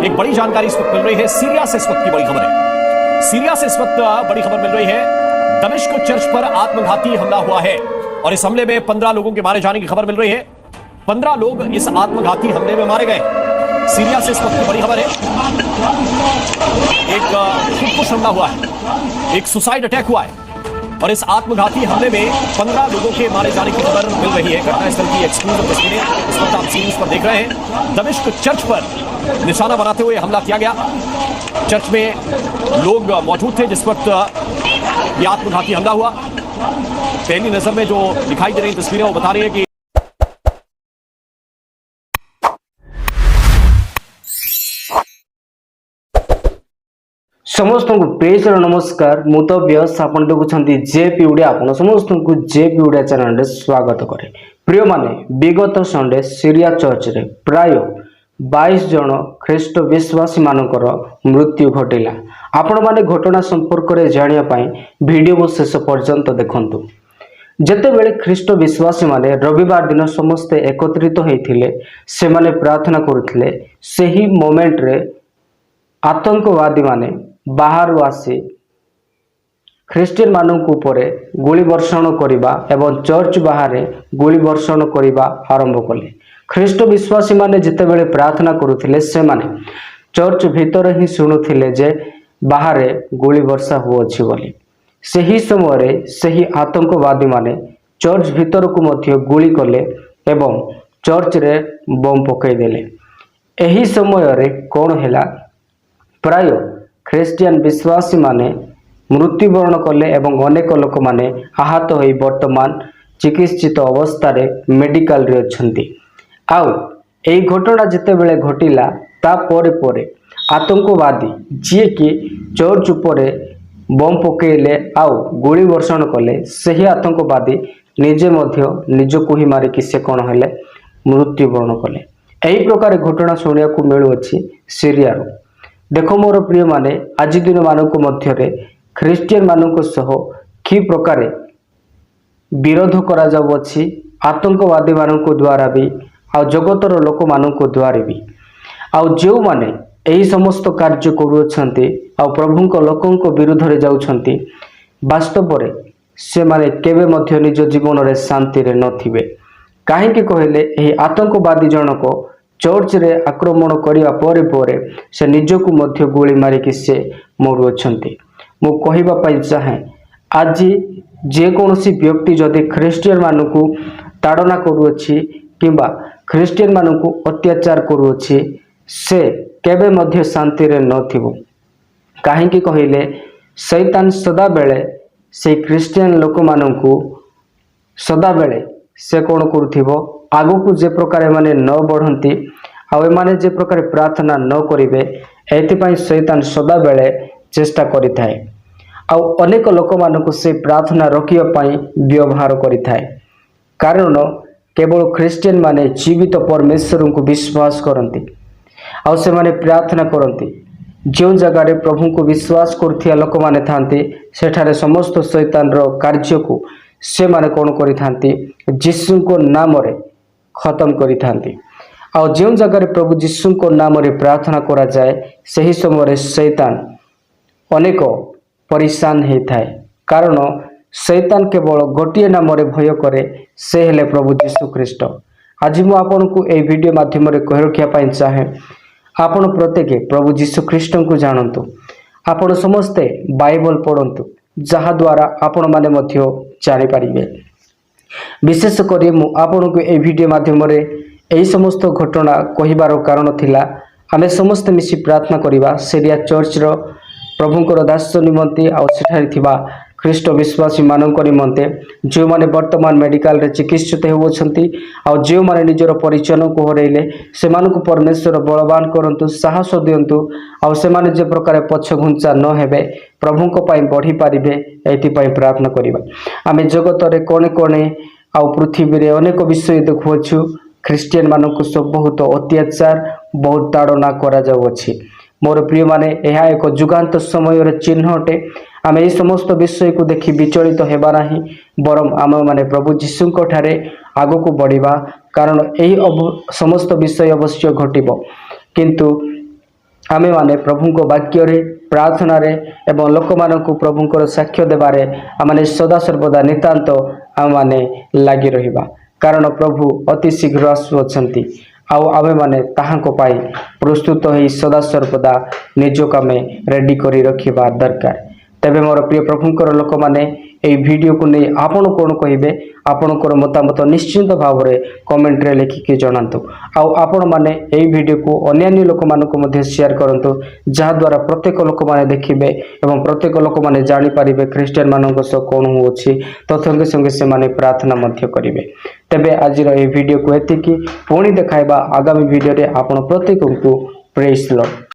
एक बड़ी जानकारी इस वक्त मिल रही है। सीरिया से इस वक्त की बड़ी खबर है। सीरिया से इस वक्त बड़ी खबर मिल रही है। दमिश्क चर्च पर आत्मघाती हमला हुआ है और इस हमले में 15 लोगों के मारे जाने की खबर मिल रही है। 15 लोग इस आत्मघाती हमले में मारे गए। सीरिया से इस वक्त की बड़ी खबर है। एक खुदकुश हमला हुआ है, एक सुसाइड अटैक हुआ है और इस आत्मघाती हमले में 15 लोगों के मारे जाने की खबर मिल रही है। घटनास्थल की एक्सक्लूसिव तस्वीरें इस वक्त आप सीरीज पर देख रहे हैं। दमिश्क चर्च पर निशाना बनाते हुए हमला किया गया। चर्च में लोग मौजूद थे जिस वक्त यह आत्मघाती हमला हुआ। पहली नजर में जो दिखाई दे रही तस्वीरें वो बता रही है कि समस्त को प्रेज नमस्कार मु तो व्यस्त आपण देखुं जेपी उड़िया आपण समस्त को जेपी उड़िया चैनल स्वागत करे। प्रिय माने विगत संडे सीरिया चर्च रे प्राय 22 जन ख्रीष्ट विश्वासी मानकर मृत्यु घटिला। आपण माने घटना संपर्क रे जानिया पई वीडियो को शेष पर्यंत देखंतु। जेते बेले ख्रीष्ट विश्वासी माने रविवार दिन समस्ते एकत्रित होइथिले से माने प्रार्थना करुथिले सेही मोमेंट रे आतंकवादी माने बाहर आसी ख्रिस्टियन मानक उपरे गोली वर्षण करिबा एवं चर्च बाहर गोली वर्षण करिबा आरंभ कले। ख्रीष्ट विश्वासी माने जितेबेले प्रार्थना करुथिले से माने चर्च भीतर ही शुणुथिले जे बाहर गोली वर्षा होअछि बोली। सही समय रे सही आतंकवादी माने चर्च भीतर को मध्य गोली कले एवं चर्च रे बम पकई देले। एही समय रे कोन हैला प्राय ख्रिस्टियन विश्वासी माने मृत्युवरण कले एवं अनेक लोक माने आहत होई वर्तमान चिकित्सित अवस्था रे मेडिकल रे अछंती। आउ एई घटना जिते बेले घटिला ता परे परे आतंकवादी जे कि चर्च उपरे बम पकेले आउ गोली वर्षण कले सही आतंकवादी निजे मध्य निजको ही मारी कि से कोन हेले मृत्युवरण कले। एही प्रकार घटना सुनिया को मिलु अछि सीरिया रो। देखो मोर प्रिय माने आज दिन मानक मध्य ख्रिस्टियन मानक सह कि प्रकार विरोध करा जाउ अछि आतंकवादी मानक द्वारा भी आ जगतर लोक मानक द्वारा भी आउ जो माने एही समस्त कार्य करूछंती आ प्रभुक लोकंक विरुद्ध रे जाउछंती वास्तव रे से माने केबे मध्य निज जीवन रे शांति रे नथिबे। काहे कि कहले एही आतंकवादी जनक चर्च रे आक्रमण करिया परे परे से निजको मध्य गोली मारी कि से मरुअछंती। मु कहिबा पई चाहे आज जे कोनोसी व्यक्ति जदि ख्रिस्टियन मानकु ताड़ना करूअछि किंबा ख्रिस्टियन मानकु अत्याचार करूअछि से केबे मध्य शांति रे नथिबो। काहे कि कहले शैतान सदा बेले से ख्रिस्टियन लोक मानकु सदा बेले से कोन करूथिबो आगो को जे प्रकार माने न बढ़ंती आ माने जे प्रकार प्रार्थना न करिवे एथिपाई शैतान सदा बेले चेष्टा करिथाय आ अनेक लोक मानकु से प्रार्थना रखिया पई व्यवहार करिथाय। कारण केवल ख्रिस्टियन माने जीवित परमेश्वर को विश्वास करंती आ से माने प्रार्थना करंती। जो जगह रे प्रभु को विश्वास करथिया लोक माने थांती सेठारे समस्त शैतान रो कार्य को से माने कोन करिथांती यीशु को नाम रे खत्म करिथांती। आ जो जगह रे प्रभु यीशु को नाम रे प्रार्थना करा जाए सही समय रे शैतान अनेक परेशान हेथाय। कारण शैतान केवल गोटिए नाम रे भय करे से हेले प्रभु यीशु ख्रीष्ट। आज मु आपन को ए वीडियो माध्यम रे कह रखिया पई चाहे आपण प्रत्येक प्रभु यीशु ख्रीष्ट को जानंतु। आपण समस्ते बाइबल पढ़ंतु जहा द्वारा आपण माने मध्य जानि परिबे। विशेष करी मु आपण को ए वीडियो माध्यम रे एही समस्त घटना कहिबार कारण थिला आमे समस्त मिसी प्रार्थना करिबा सीरिया चर्च रो प्रभुंकर दास निमंते आ सेठारे थिबा ख्रीष्ट विश्वासी मानक निमंते जो माने वर्तमान मेडिकल रे चिकित्सित होउछंती आ जो माने निजर परिचन को हरैले से मानक परमेश्वर बलवान करंतु साहस दियंतु आ से माने जे प्रकार पछ घुंचा न हेबे प्रभुंक पई बढ़ी पारिबे एथि पई प्रार्थना करिबा। आमे जगत रे कोने कोने आ पृथ्वी रे अनेक विषय देखुछु ख्रिस्टियन मानक सब बहुत अत्याचार बहुत ताड़ना करा जाउ अछि। मोर प्रिय माने यह एक जुगांत समय चिन्ह अटे। आम यही समस्त विषय को देखि विचलित हेबा नाही बरम आम माने प्रभु यीशु ठारे आगो को बढ़िबा। कारण यही समस्त विषय अवश्य घटिबो किंतु आमे माने प्रभु को वाक्य रे प्रार्थना रे एवं लोक मानक प्रभुंकर साक्ष्य देबारे आमे सदा सर्वदा नितांत आमे माने लागि रहिबा कारण प्रभु अति शीघ्र आसुअछंती आउ आमे माने ताहाको पाई प्रस्तुत होई सदा सर्वदा निजक आमे रेडी करी रखिबा दरकार। तेबे मोर प्रिय प्रभुंकर लोक माने एई वीडियो को नै आपण कोन कहिबे आपणकर मतामत निश्चित भाव रे कमेंट रे लिखिके जणांतु आउ आपण माने एई वीडियो को अन्य लोक मानको मध्ये शेयर करंतु जहा द्वारा प्रत्येक लोक माने देखिबे एवं प्रत्येक लोक माने जानि परिबे ख्रिस्टियन मानको सो कोन होछि तो संगे संगे से माने प्रार्थना मध्य करिवे। तेबे आजिर एई वीडियो को एतिकी पुणी देखाइबा आगामी वीडियो रे आपण प्रत्येक को प्रेज लॉर्ड।